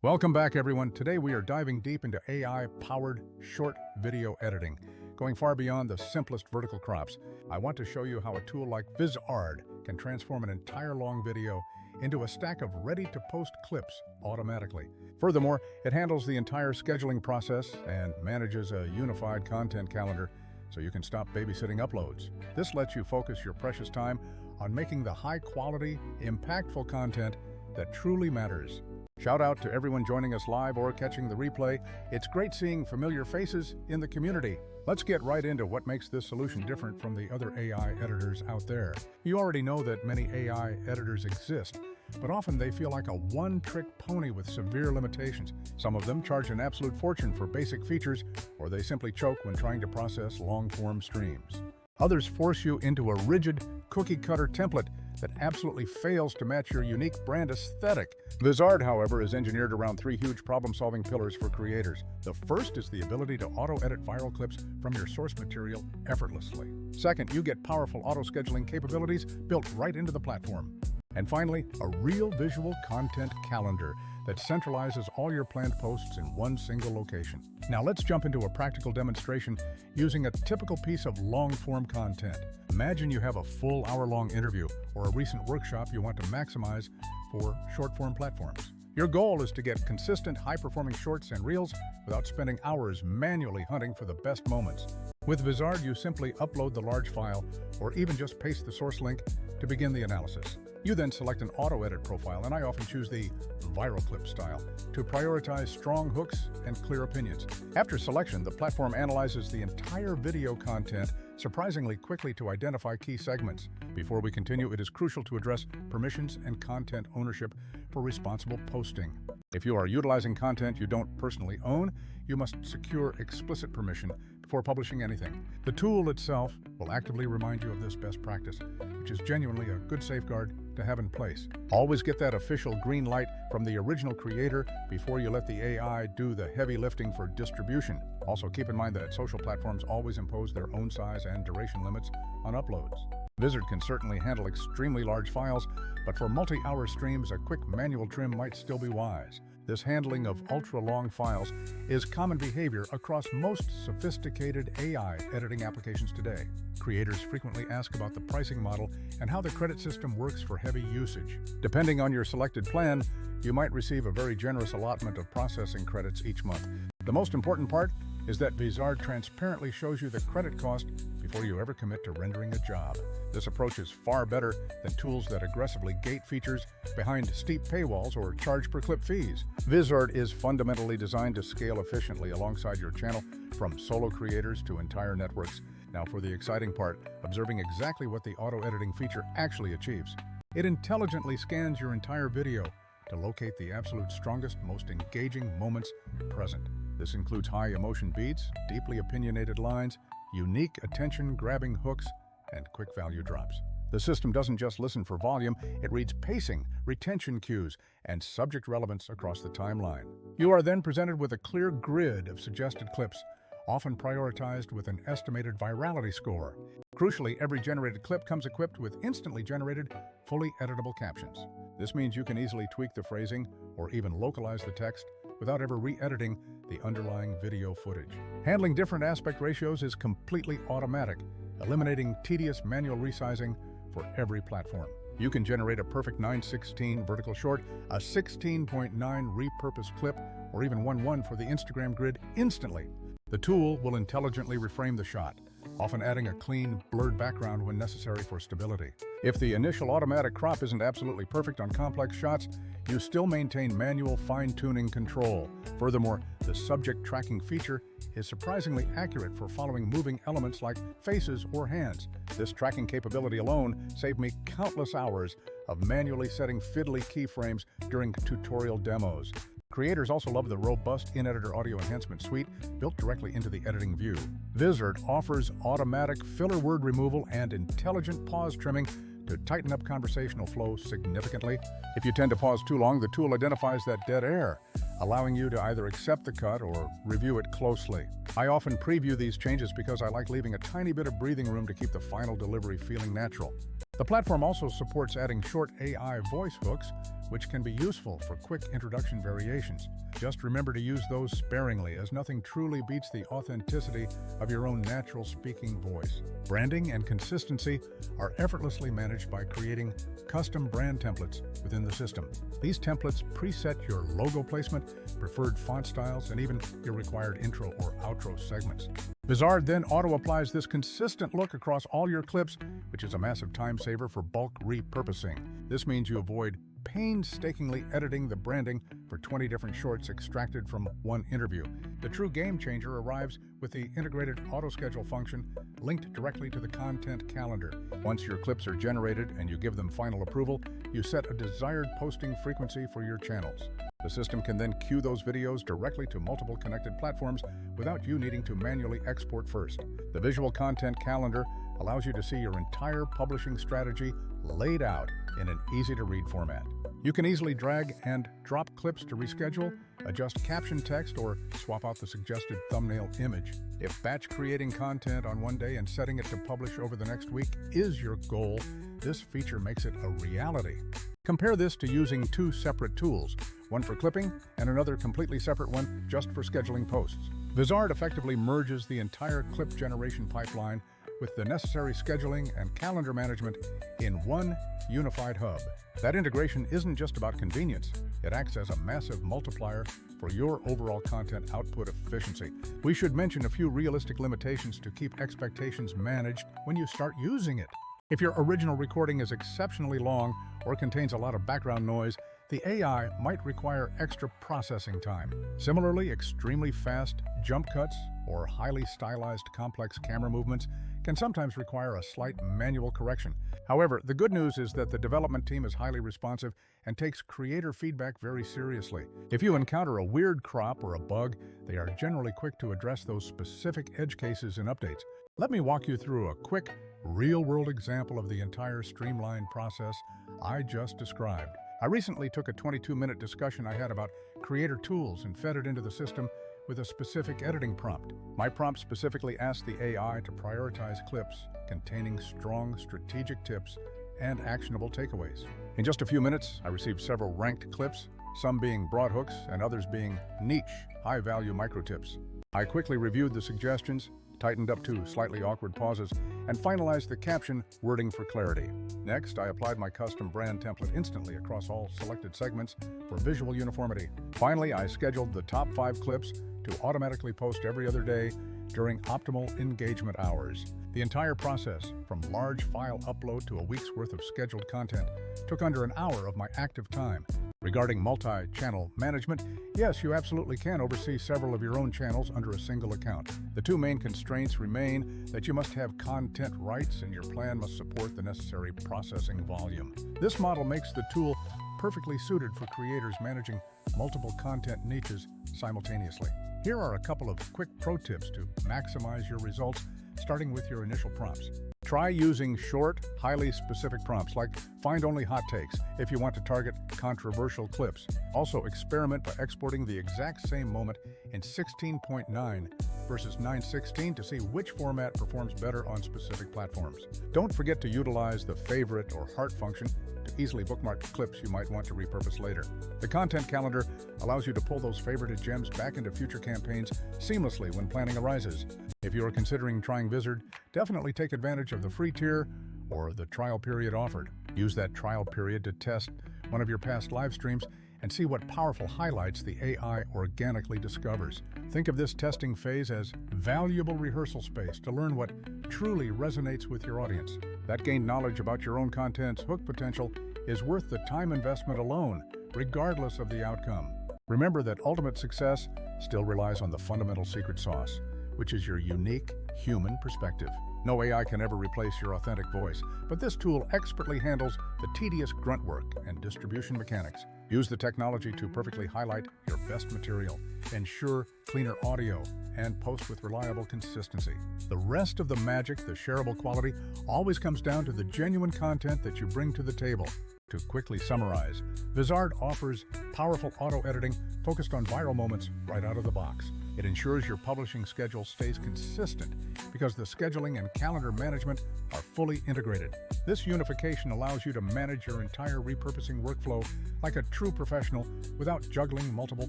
Welcome back, everyone. Today we are diving deep into AI-powered short video editing, going far beyond the simplest vertical crops. I want to show you how a tool like Vizard can transform an entire long video into a stack of ready-to-post clips automatically. Furthermore, it handles the entire scheduling process and manages a unified content calendar so you can stop babysitting uploads. This lets you focus your precious time on making the high-quality, impactful content that truly matters. Shout out to everyone joining us live or catching the replay. It's great seeing familiar faces in the community. Let's get right into what makes this solution different from the other AI editors out there. You already know that many AI editors exist, but often they feel like a one-trick pony with severe limitations. Some of them charge an absolute fortune for basic features, or they simply choke when trying to process long-form streams. Others force you into a rigid, cookie-cutter template that absolutely fails to match your unique brand aesthetic. Vizard, however, is engineered around three huge problem-solving pillars for creators. The first is the ability to auto-edit viral clips from your source material effortlessly. Second, you get powerful auto-scheduling capabilities built right into the platform. And finally, a real visual content calendar that centralizes all your planned posts in one single location. Now let's jump into a practical demonstration using a typical piece of long-form content. Imagine you have a full hour-long interview or a recent workshop you want to maximize for short-form platforms. Your goal is to get consistent, high-performing shorts and reels without spending hours manually hunting for the best moments. With Vizard, you simply upload the large file or even just paste the source link to begin the analysis. You then select an auto-edit profile, and I often choose the ViralClip style to prioritize strong hooks and clear opinions. After selection, the platform analyzes the entire video content surprisingly quickly to identify key segments. Before we continue, it is crucial to address permissions and content ownership for responsible posting. If you are utilizing content you don't personally own, you must secure explicit permission before publishing anything. The tool itself will actively remind you of this best practice, which is genuinely a good safeguard to have in place. Always get that official green light from the original creator before you let the AI do the heavy lifting for distribution. Also, keep in mind that social platforms always impose their own size and duration limits on uploads. Vizard can certainly handle extremely large files, but for multi-hour streams, a quick manual trim might still be wise. This handling of ultra-long files is common behavior across most sophisticated AI editing applications today. Creators frequently ask about the pricing model and how the credit system works for heavy usage. Depending on your selected plan, you might receive a very generous allotment of processing credits each month. The most important part is that Vizard transparently shows you the credit cost before you ever commit to rendering a job. This approach is far better than tools that aggressively gate features behind steep paywalls or charge per clip fees. Vizard is fundamentally designed to scale efficiently alongside your channel, from solo creators to entire networks. Now for the exciting part, observing exactly what the auto-editing feature actually achieves. It intelligently scans your entire video to locate the absolute strongest, most engaging moments present. This includes high emotion beats, deeply opinionated lines, unique attention-grabbing hooks, and quick value drops. The system doesn't just listen for volume, it reads pacing, retention cues, and subject relevance across the timeline. You are then presented with a clear grid of suggested clips, often prioritized with an estimated virality score. Crucially, every generated clip comes equipped with instantly generated, fully editable captions. This means you can easily tweak the phrasing or even localize the text without ever re-editing the underlying video footage. Handling different aspect ratios is completely automatic, eliminating tedious manual resizing for every platform. You can generate a perfect 9:16 vertical short, a 16.9 repurposed clip, or even 1:1 for the Instagram grid instantly. The tool will intelligently reframe the shot, often adding a clean, blurred background when necessary for stability. If the initial automatic crop isn't absolutely perfect on complex shots, you still maintain manual fine-tuning control. Furthermore, the subject tracking feature is surprisingly accurate for following moving elements like faces or hands. This tracking capability alone saved me countless hours of manually setting fiddly keyframes during tutorial demos. Creators also love the robust in-editor audio enhancement suite built directly into the editing view. Vizard offers automatic filler word removal and intelligent pause trimming to tighten up conversational flow significantly. If you tend to pause too long, the tool identifies that dead air, allowing you to either accept the cut or review it closely. I often preview these changes because I like leaving a tiny bit of breathing room to keep the final delivery feeling natural. The platform also supports adding short AI voice hooks, which can be useful for quick introduction variations. Just remember to use those sparingly, as nothing truly beats the authenticity of your own natural speaking voice. Branding and consistency are effortlessly managed by creating custom brand templates within the system. These templates preset your logo placement, preferred font styles, and even your required intro or outro segments. Vizard then auto-applies this consistent look across all your clips, which is a massive time saver for bulk repurposing. This means you avoid painstakingly editing the branding for 20 different shorts extracted from one interview. The true game changer arrives with the integrated auto-schedule function linked directly to the content calendar. Once your clips are generated and you give them final approval, you set a desired posting frequency for your channels. The system can then queue those videos directly to multiple connected platforms without you needing to manually export first. The visual content calendar allows you to see your entire publishing strategy laid out in an easy-to-read format. You can easily drag and drop clips to reschedule, adjust caption text, or swap out the suggested thumbnail image. If batch creating content on one day and setting it to publish over the next week is your goal, this feature makes it a reality. Compare this to using two separate tools, one for clipping and another completely separate one just for scheduling posts. Vizard effectively merges the entire clip generation pipeline with the necessary scheduling and calendar management in one unified hub. That integration isn't just about convenience, it acts as a massive multiplier for your overall content output efficiency. We should mention a few realistic limitations to keep expectations managed when you start using it. If your original recording is exceptionally long or contains a lot of background noise, the AI might require extra processing time. Similarly, extremely fast jump cuts or highly stylized complex camera movements can sometimes require a slight manual correction. However, the good news is that the development team is highly responsive and takes creator feedback very seriously. If you encounter a weird crop or a bug, they are generally quick to address those specific edge cases in updates. Let me walk you through a quick, real-world example of the entire streamlined process I just described. I recently took a 22-minute discussion I had about creator tools and fed it into the system with a specific editing prompt. My prompt specifically asked the AI to prioritize clips containing strong strategic tips and actionable takeaways. In just a few minutes, I received several ranked clips, some being broad hooks and others being niche, high-value micro tips. I quickly reviewed the suggestions, tightened up to slightly awkward pauses, and finalized the caption wording for clarity. Next, I applied my custom brand template instantly across all selected segments for visual uniformity. Finally, I scheduled the top 5 clips to automatically post every other day during optimal engagement hours. The entire process, from large file upload to a week's worth of scheduled content, took under an hour of my active time. Regarding multi-channel management, yes, you absolutely can oversee several of your own channels under a single account. The two main constraints remain that you must have content rights and your plan must support the necessary processing volume. This model makes the tool perfectly suited for creators managing multiple content niches simultaneously. Here are a couple of quick pro tips to maximize your results, starting with your initial prompts. Try using short, highly specific prompts like "find only hot takes" if you want to target controversial clips. Also, experiment by exporting the exact same moment in 16.9 versus 9:16 to see which format performs better on specific platforms. Don't forget to utilize the favorite or heart function to easily bookmark clips you might want to repurpose later. The content calendar allows you to pull those favorited gems back into future campaigns seamlessly when planning arises. If you are considering trying Vizard, definitely take advantage of the free tier or the trial period offered. Use that trial period to test one of your past live streams and see what powerful highlights the AI organically discovers. Think of this testing phase as valuable rehearsal space to learn what truly resonates with your audience. That gained knowledge about your own content's hook potential is worth the time investment alone, regardless of the outcome. Remember that ultimate success still relies on the fundamental secret sauce, which is your unique human perspective. No AI can ever replace your authentic voice, but this tool expertly handles the tedious grunt work and distribution mechanics. Use the technology to perfectly highlight your best material, ensure cleaner audio, and post with reliable consistency. The rest of the magic, the shareable quality, always comes down to the genuine content that you bring to the table. To quickly summarize, Vizard offers powerful auto-editing focused on viral moments right out of the box. It ensures your publishing schedule stays consistent because the scheduling and calendar management are fully integrated. This unification allows you to manage your entire repurposing workflow like a true professional without juggling multiple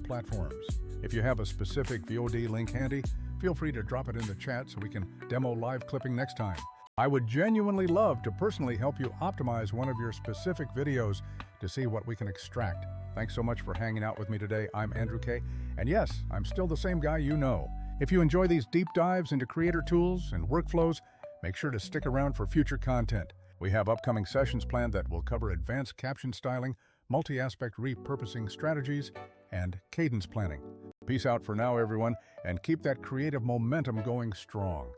platforms. If you have a specific VOD link handy, feel free to drop it in the chat so we can demo live clipping next time. I would genuinely love to personally help you optimize one of your specific videos to see what we can extract. Thanks so much for hanging out with me today. I'm Andrew K. And yes, I'm still the same guy you know. If you enjoy these deep dives into creator tools and workflows, make sure to stick around for future content. We have upcoming sessions planned that will cover advanced caption styling, multi-aspect repurposing strategies, and cadence planning. Peace out for now, everyone, and keep that creative momentum going strong.